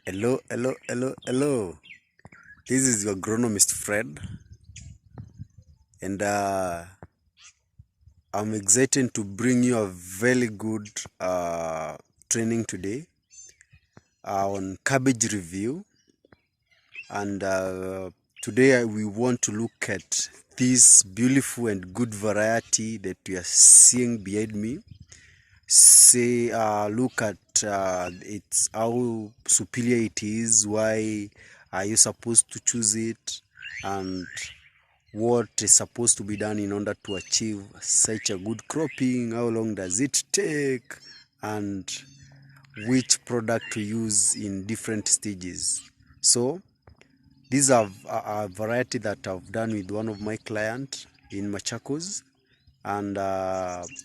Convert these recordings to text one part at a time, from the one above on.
Hello. This is your agronomist Fred, and I'm excited to bring you a very good training today on cabbage review. And today we want to look at this beautiful and good variety that you are seeing behind me. Look at it's how superior it is, why are you supposed to choose it, and what is supposed to be done in order to achieve such a good cropping, how long does it take, and which product to use in different stages. So these are a variety that I've done with one of my clients in Machakos, and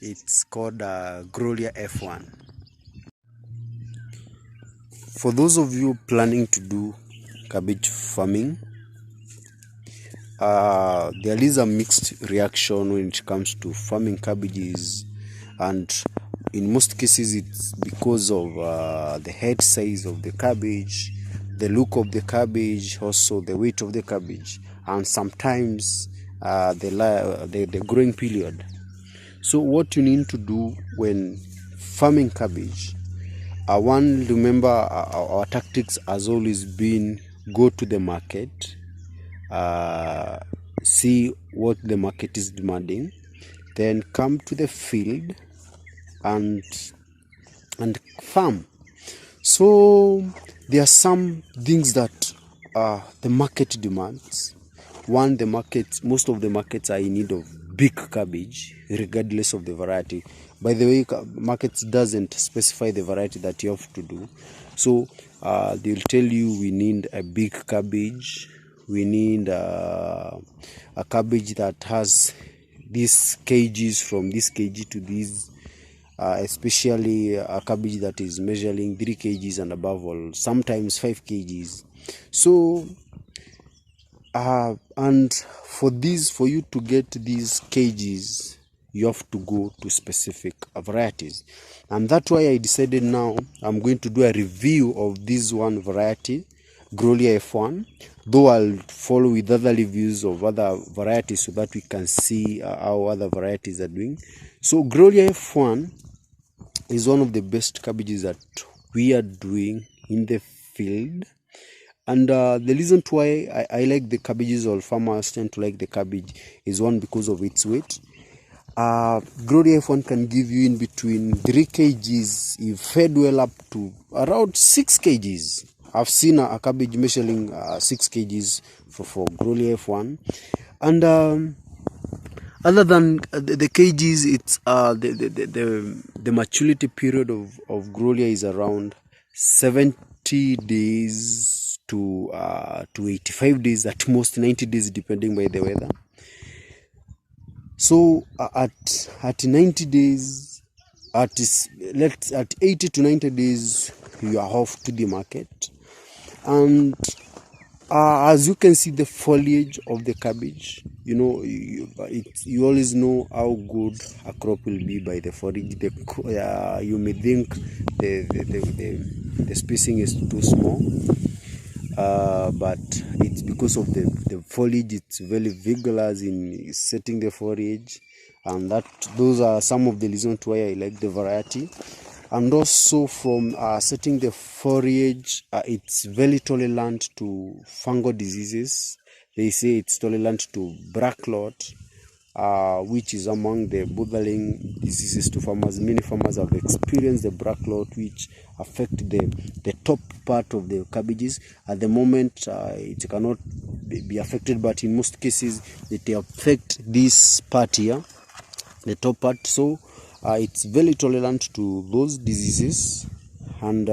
it's called Gloria F1. For those of you planning to do cabbage farming, there is a mixed reaction when it comes to farming cabbages, and in most cases it's because of the head size of the cabbage, the look of the cabbage, also the weight of the cabbage, and sometimes the growing period. So what you need to do when farming cabbage, one, remember our tactics has always been go to the market, see what the market is demanding, then come to the field and farm. So there are some things that the market demands. One, most of the markets are in need of big cabbage, regardless of the variety. By the way, markets doesn't specify the variety that you have to do. So they'll tell you we need a big cabbage, we need a cabbage that has these kgs, from this kg to this, especially a cabbage that is measuring 3 kgs and above all, sometimes 5 kgs. So and for you to get these kgs, you have to go to specific varieties, and that's why I decided now I'm going to do a review of this one variety, Gloria F1, though I'll follow with other reviews of other varieties so that we can see how other varieties are doing. So Gloria F1 is one of the best cabbages that we are doing in the field. And the reason why I like the cabbages, or farmers tend to like the cabbage, is one, because of its weight. Gloria F1 can give you in between 3 kgs, if fed well, up to around 6 kgs. I've seen a cabbage measuring 6 kgs for Gloria F1. And other than the kgs, it's the maturity period of Gloria is around 70 days to 85 days, at most 90 days, depending by the weather. So at 90 days, at 80 to 90 days, you are off to the market. And as you can see, the foliage of the cabbage, you always know how good a crop will be by the foliage. You may think the spacing is too small, but it's because of the foliage. It's very vigorous in setting the foliage, and those are some of the reasons why I like the variety. And also, from setting the foliage, it's very tolerant to fungal diseases. They say it's tolerant to black rot, which is among the bothering diseases to farmers. Many farmers have experienced the black rot, which affect the top part of the cabbages. At the moment, it cannot be affected, but in most cases, it affect this part here, the top part. So it's very tolerant to those diseases. And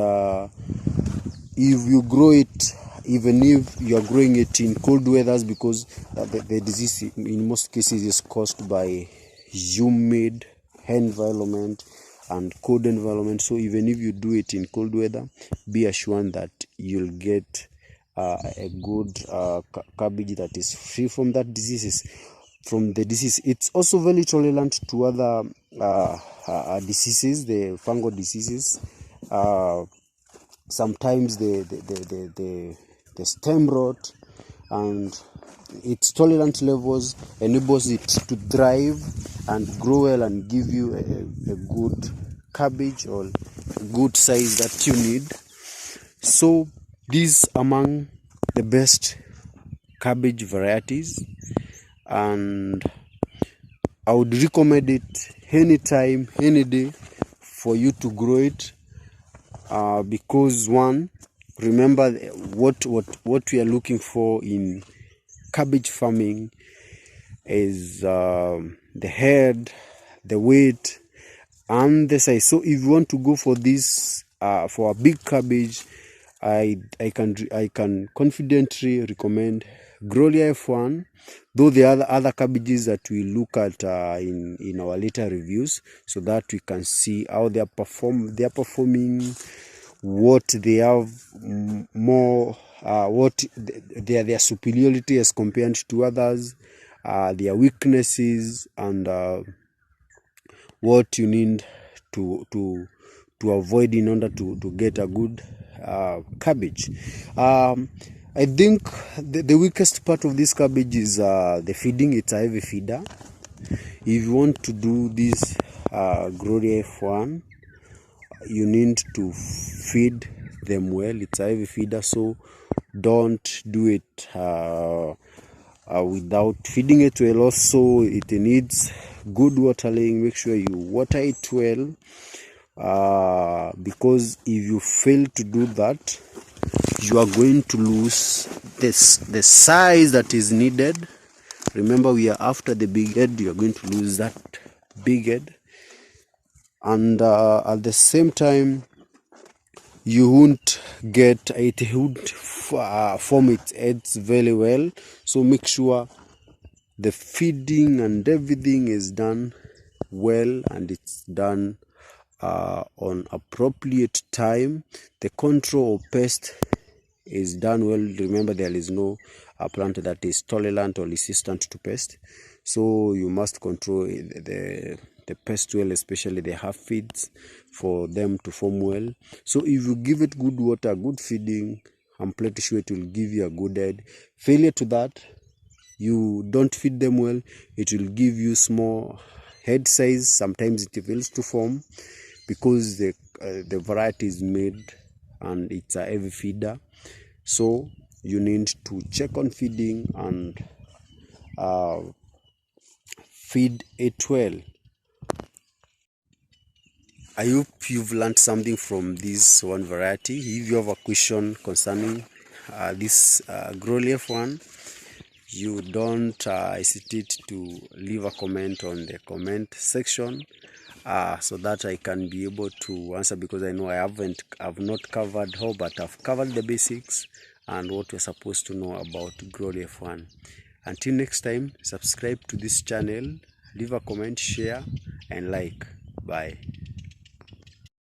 if you grow it, even if you are growing it in cold weathers, because the disease in most cases is caused by humid environment and cold environment. So even if you do it in cold weather, be assured that you'll get a good cabbage that is free from that diseases. It's also very tolerant to other diseases, the fungal diseases. sometimes the stem rot, and its tolerant levels enables it to thrive and grow well and give you a good cabbage or good size that you need. So these among the best cabbage varieties, and I would recommend it anytime, any day for you to grow it, because one, remember what we are looking for in cabbage farming is the head, the weight, and the size. So if you want to go for this, for a big cabbage, I can confidently recommend Gloria F1, though there are other cabbages that we look at in our later reviews, so that we can see how they are performing, what they have more, what their superiority as compared to others, their weaknesses, and what you need to avoid in order to get a good cabbage. I think the weakest part of this cabbage is the feeding. It's a heavy feeder. If you want to do this Gloria F1, you need to feed them well. It's a heavy feeder, so don't do it without feeding it well. Also, it needs good watering. Make sure you water it well, because if you fail to do that, you are going to lose the size that is needed. Remember, we are after the big head. You are going to lose that big head, and at the same time, you won't get it, would form its heads very well. So make sure the feeding and everything is done well, and it's done on appropriate time. The control of pest is done well. Remember, there is no plant that is tolerant or resistant to pest, so you must control the pest well, especially the aphids, for them to form well. So if you give it good water, good feeding, I'm pretty sure it will give you a good head. Failure to that, you don't feed them well, it will give you small head size. Sometimes it fails to form because the variety is made and it's a heavy feeder. So you need to check on feeding and feed it well. I hope you've learned something from this one variety. If you have a question concerning this Gloria F1, you don't hesitate to leave a comment on the comment section, so that I can be able to answer, because I know I've not covered all, but I've covered the basics and what we're supposed to know about Gloria F1. Until next time, subscribe to this channel, leave a comment, share, and like. Bye.